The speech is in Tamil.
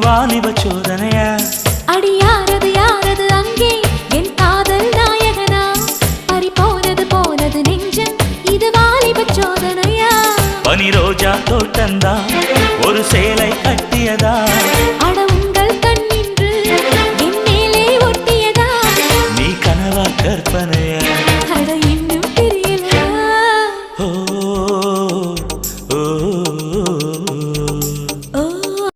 வாலிப சோதனையா? அடி யாரது யாரது அங்கே என் காதல் நாயகனா? பறி போனது போனது நெஞ்சம், இது வாலிப சோதனையா? பனி ரோஜா தோட்டந்தா ஒரு